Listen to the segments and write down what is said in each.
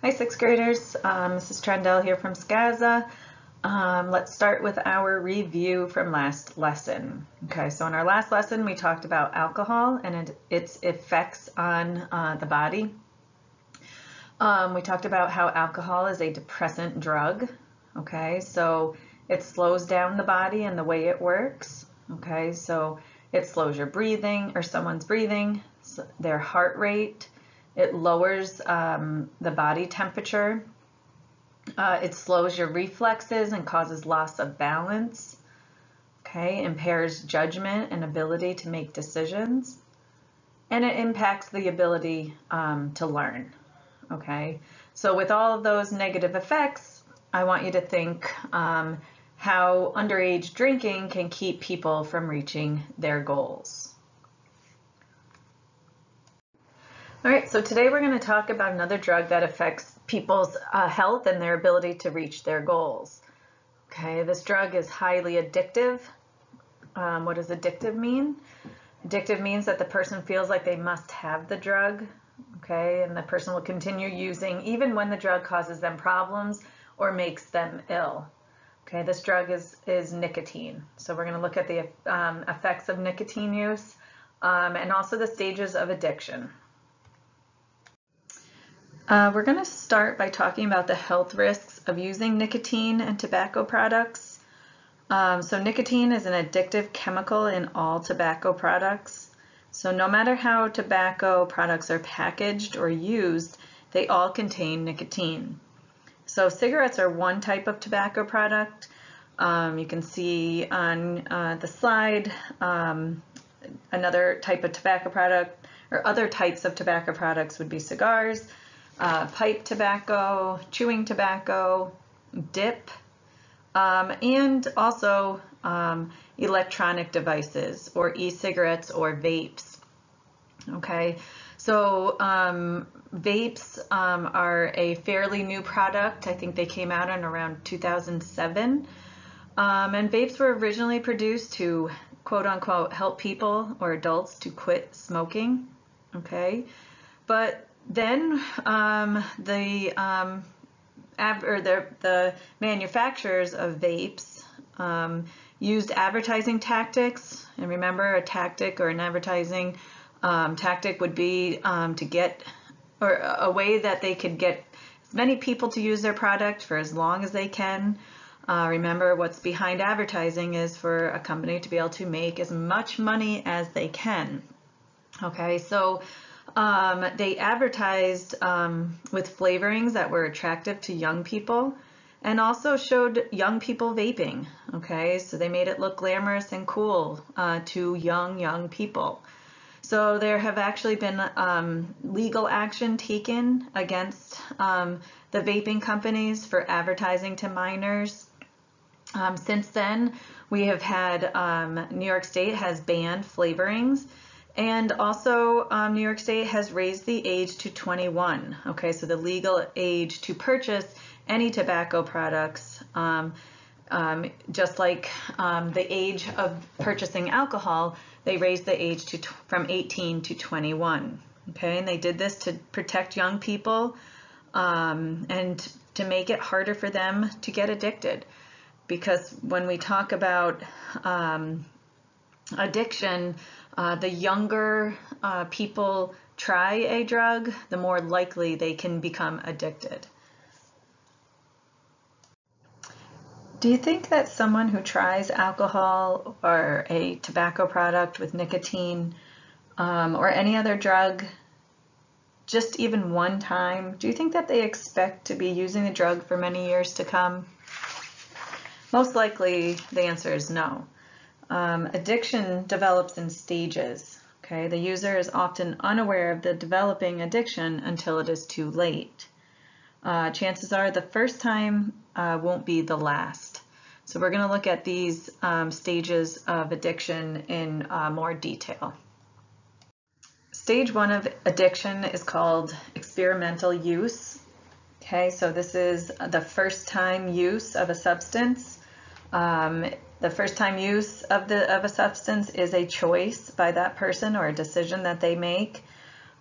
Hi, sixth graders. This is Trendell here from SCAZA. Let's start with our review from last lesson. Okay, so in our last lesson, we talked about alcohol and its effects on the body. We talked about how alcohol is a depressant drug. Okay, so it slows down the body and the way it works. Okay, so it slows your breathing or someone's breathing, their heart rate. It lowers the body temperature. It slows your reflexes and causes loss of balance. Okay, impairs judgment and ability to make decisions. And it impacts the ability to learn. Okay, so with all of those negative effects, I want you to think how underage drinking can keep people from reaching their goals. All right, so today we're going to talk about another drug that affects people's health and their ability to reach their goals. Okay, this drug is highly addictive. What does addictive mean? Addictive means that the person feels like they must have the drug, okay, and the person will continue using even when the drug causes them problems or makes them ill. Okay, this drug is nicotine. So we're going to look at the effects of nicotine use and also the stages of addiction. We're going to start by talking about the health risks of using nicotine and tobacco products. So nicotine is an addictive chemical in all tobacco products. So no matter how tobacco products are packaged or used, they all contain nicotine. So cigarettes are one type of tobacco product. You can see on the slide another type of tobacco product, or other types of tobacco products would be cigars, pipe tobacco, chewing tobacco, dip, and also electronic devices or e-cigarettes or vapes. Okay, so vapes are a fairly new product. I think they came out in around 2007. And vapes were originally produced to quote unquote help people or adults to quit smoking. Okay, but then the manufacturers of vapes used advertising tactics. And remember, a tactic or an advertising tactic would be to get, or a way that they could get as many people to use their product for as long as they can. Remember, what's behind advertising is for a company to be able to make as much money as they can. Okay, so they advertised with flavorings that were attractive to young people and also showed young people vaping. Okay, so they made it look glamorous and cool to young people. So there have actually been legal action taken against the vaping companies for advertising to minors. Since then, we have had New York State has banned flavorings. And also, New York State has raised the age to 21. Okay, so the legal age to purchase any tobacco products, just like the age of purchasing alcohol, they raised the age from 18 to 21. Okay, and they did this to protect young people and to make it harder for them to get addicted. Because when we talk about addiction, the younger people try a drug, the more likely they can become addicted. Do you think that someone who tries alcohol or a tobacco product with nicotine or any other drug just even one time, do you think that they expect to be using the drug for many years to come? Most likely the answer is no. Addiction develops in stages. Okay, the user is often unaware of the developing addiction until it is too late. Chances are the first time won't be the last. So we're going to look at these stages of addiction in more detail. Stage 1 of addiction is called experimental use. Okay, so this is the first time use of a substance. The first time use of a substance is a choice by that person or a decision that they make.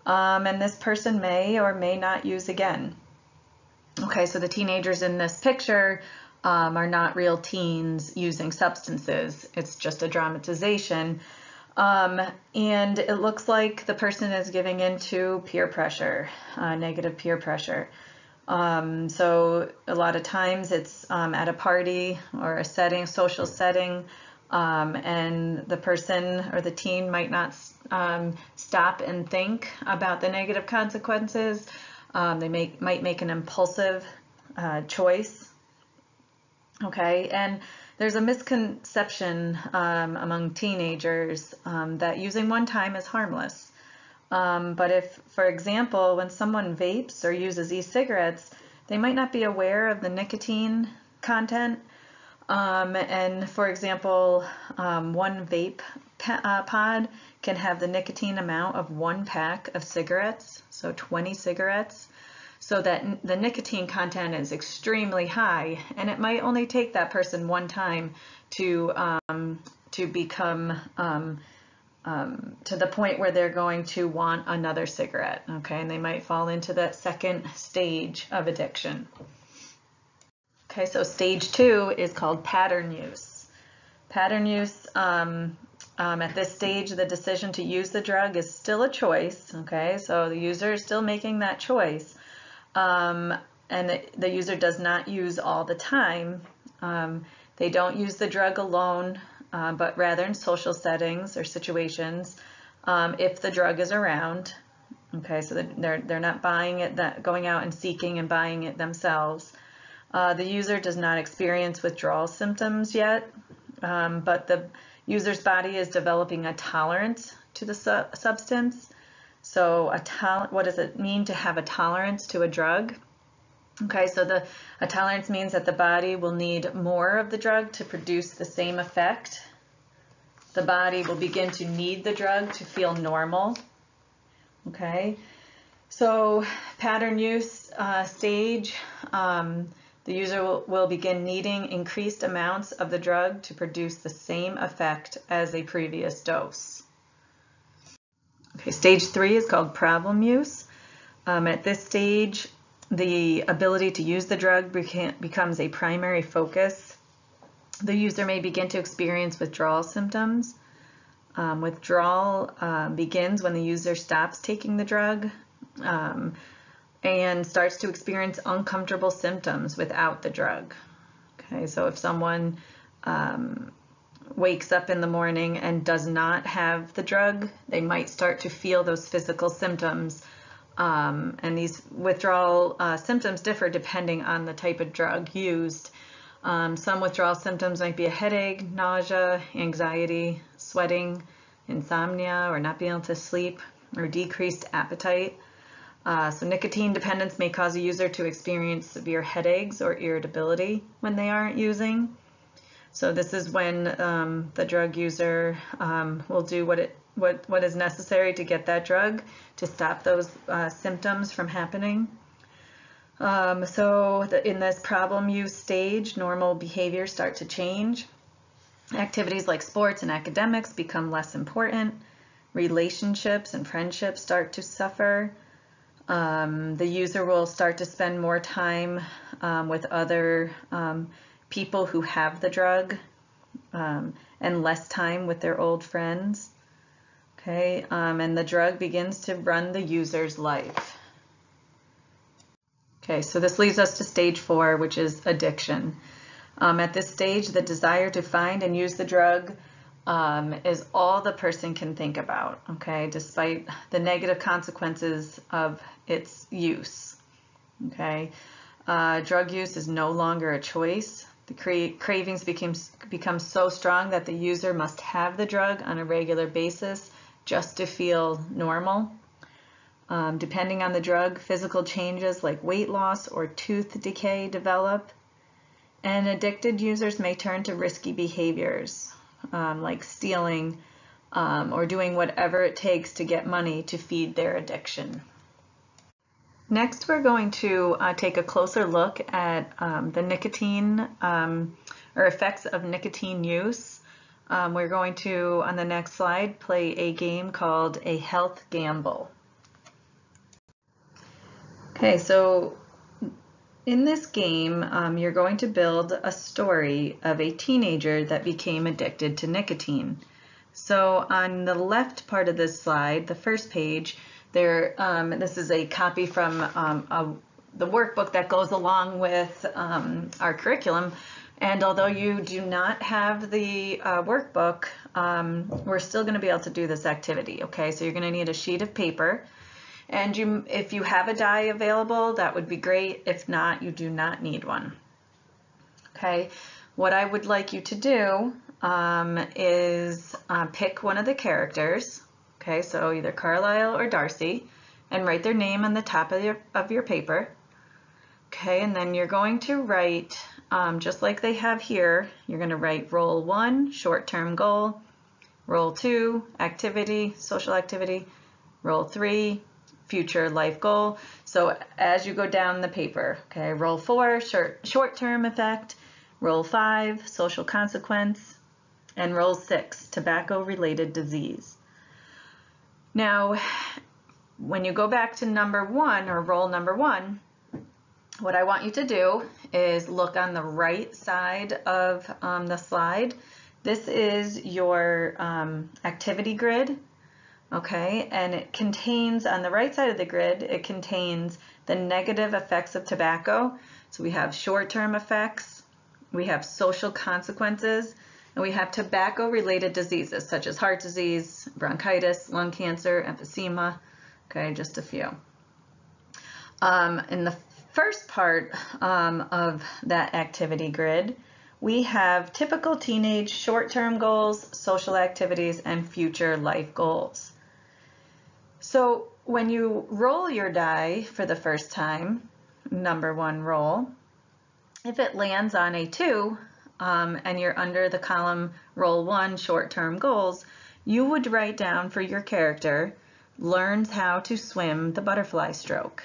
And this person may or may not use again. Okay, so the teenagers in this picture are not real teens using substances. It's just a dramatization. And it looks like the person is giving in to peer pressure, negative peer pressure. So a lot of times it's at a party or a setting, social setting, and the person or the teen might not stop and think about the negative consequences. They might make an impulsive choice. Okay, and there's a misconception among teenagers that using one time is harmless. But if, for example, when someone vapes or uses e-cigarettes, they might not be aware of the nicotine content. And for example, one vape pod can have the nicotine amount of one pack of cigarettes, so 20 cigarettes. So that the nicotine content is extremely high, and it might only take that person one time to become to the point where they're going to want another cigarette, okay? And they might fall into that second stage of addiction. Okay, so stage 2 is called pattern use. Pattern use, at this stage, the decision to use the drug is still a choice, okay? So the user is still making that choice. And the user does not use all the time. They don't use the drug alone, but rather in social settings or situations if the drug is around. Okay, so they're not buying it, going out and seeking and buying it themselves. The user does not experience withdrawal symptoms yet, but the user's body is developing a tolerance to the substance. So what does it mean to have a tolerance to a drug? Okay, so a tolerance means that the body will need more of the drug to produce the same effect. The body will begin to need the drug to feel normal. Okay, so pattern use stage, the user will begin needing increased amounts of the drug to produce the same effect as a previous dose. Okay, stage 3 is called problem use. At this stage, the ability to use the drug becomes a primary focus. The user may begin to experience withdrawal symptoms. Withdrawal begins when the user stops taking the drug and starts to experience uncomfortable symptoms without the drug. Okay, so if someone wakes up in the morning and does not have the drug, they might start to feel those physical symptoms. And these withdrawal symptoms differ depending on the type of drug used. Some withdrawal symptoms might be a headache, nausea, anxiety, sweating, insomnia, or not being able to sleep, or decreased appetite. So nicotine dependence may cause a user to experience severe headaches or irritability when they aren't using. So this is when the drug user will do what is necessary to get that drug to stop those symptoms from happening. In this problem use stage, normal behaviors start to change. Activities like sports and academics become less important. Relationships and friendships start to suffer. The user will start to spend more time with other people who have the drug and less time with their old friends. Okay, and the drug begins to run the user's life. Okay, so this leads us to stage 4, which is addiction. At this stage, the desire to find and use the drug is all the person can think about, okay, despite the negative consequences of its use. Okay, drug use is no longer a choice. The cravings become so strong that the user must have the drug on a regular basis just to feel normal. Depending on the drug, physical changes like weight loss or tooth decay develop, and addicted users may turn to risky behaviors like stealing or doing whatever it takes to get money to feed their addiction. Next, we're going to take a closer look at the nicotine or effects of nicotine use. We're going to, on the next slide, play a game called a health gamble. Okay, so In this game, you're going to build a story of a teenager that became addicted to nicotine. So on the left part of this slide, the first page, this is a copy from the workbook that goes along with our curriculum. And although you do not have the workbook, we're still going to be able to do this activity. Okay, so you're going to need a sheet of paper. And if you have a die available, that would be great. If not, you do not need one. Okay, what I would like you to do is pick one of the characters. Okay, so either Carlisle or Darcy, and write their name on the top of your paper. Okay, and then you're going to write, just like they have here, you're going to write role 1, short-term goal, role 2, activity, social activity, role 3, future life goal. So as you go down the paper, okay, role 4, short-term effect, role 5, social consequence, and role 6, tobacco-related disease. Now, when you go back to number 1 or role number 1, what I want you to do is look on the right side of the slide. This is your activity grid. Okay, and it contains, on the right side of the grid, it contains the negative effects of tobacco. So we have short-term effects, we have social consequences, and we have tobacco-related diseases such as heart disease, bronchitis, lung cancer, emphysema. Okay, just a few. In the first part of that activity grid, we have typical teenage short-term goals, social activities, and future life goals. So when you roll your die for the first time, number 1 roll, if it lands on a 2 and you're under the column roll 1 short-term goals, you would write down for your character, learns how to swim the butterfly stroke.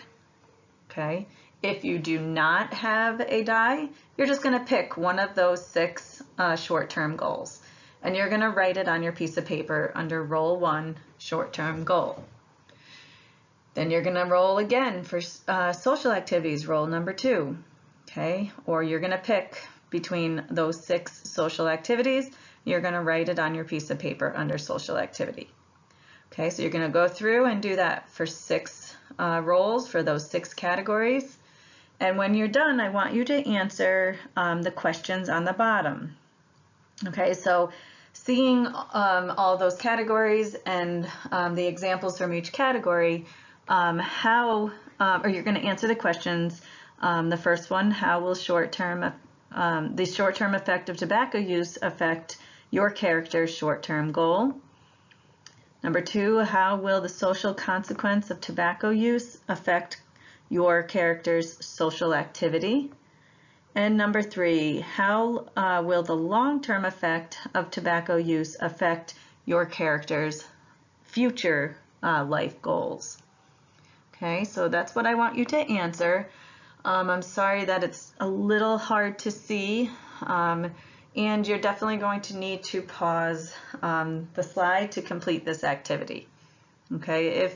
Okay. If you do not have a die, you're just going to pick one of those 6 short-term goals, and you're going to write it on your piece of paper under roll 1 short-term goal. Then you're going to roll again for social activities, roll number 2, okay? Or you're going to pick between those 6 social activities. You're going to write it on your piece of paper under social activity. Okay, so you're going to go through and do that for 6 rolls for those 6 categories. And when you're done, I want you to answer the questions on the bottom. Okay, so seeing all those categories and the examples from each category, or you're going to answer the questions. The first one, how will the short-term effect of tobacco use affect your character's short-term goal? Number 2, how will the social consequence of tobacco use affect your character's social activity? And number 3, how will the long-term effect of tobacco use affect your character's future life goals? Okay, so that's what I want you to answer. I'm sorry that it's a little hard to see, and you're definitely going to need to pause the slide to complete this activity. Okay,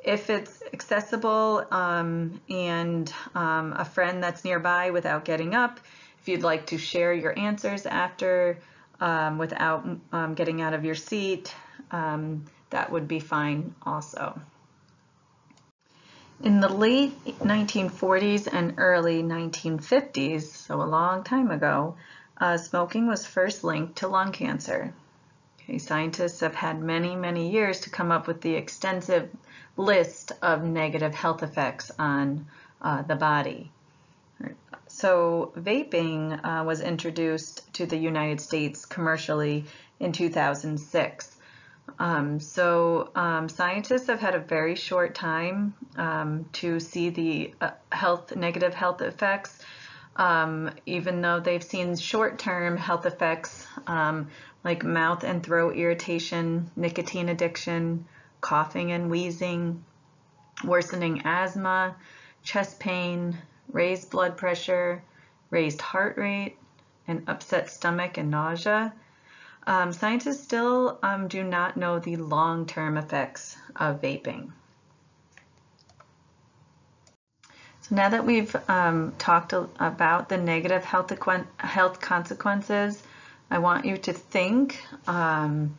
if it's accessible and a friend that's nearby without getting up, if you'd like to share your answers after without getting out of your seat, that would be fine also. In the late 1940s and early 1950s, so a long time ago, smoking was first linked to lung cancer. Okay, scientists have had many, many years to come up with the extensive list of negative health effects on the body. So vaping was introduced to the United States commercially in 2006. Scientists have had a very short time to see the negative health effects, even though they've seen short-term health effects like mouth and throat irritation, nicotine addiction, coughing and wheezing, worsening asthma, chest pain, raised blood pressure, raised heart rate, and upset stomach and nausea. Scientists still do not know the long-term effects of vaping. So now that we've talked about the negative health consequences, I want you to think and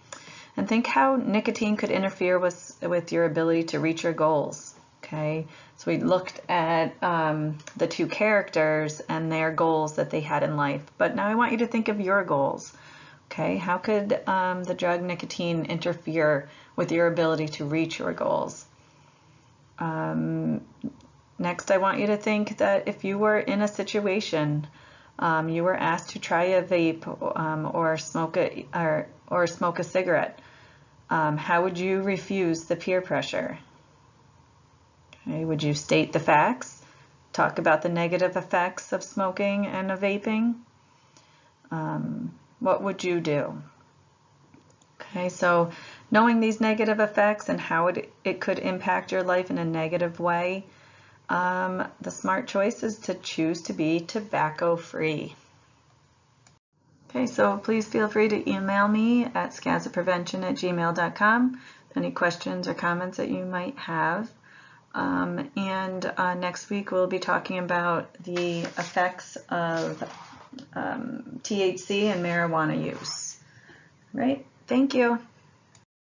think how nicotine could interfere with your ability to reach your goals. Okay, so we looked at the two characters and their goals that they had in life, but now I want you to think of your goals. Okay, how could the drug nicotine interfere with your ability to reach your goals? Next, I want you to think that if you were in a situation, you were asked to try a vape or smoke a cigarette, how would you refuse the peer pressure? Okay, would you state the facts? Talk about the negative effects of smoking and of vaping? What would you do? Okay, so knowing these negative effects and how it could impact your life in a negative way, the smart choice is to choose to be tobacco-free. Okay, so please feel free to email me at scazaprevention@gmail.com with any questions or comments that you might have. Next week we'll be talking about the effects of THC and marijuana use. Right? Thank you.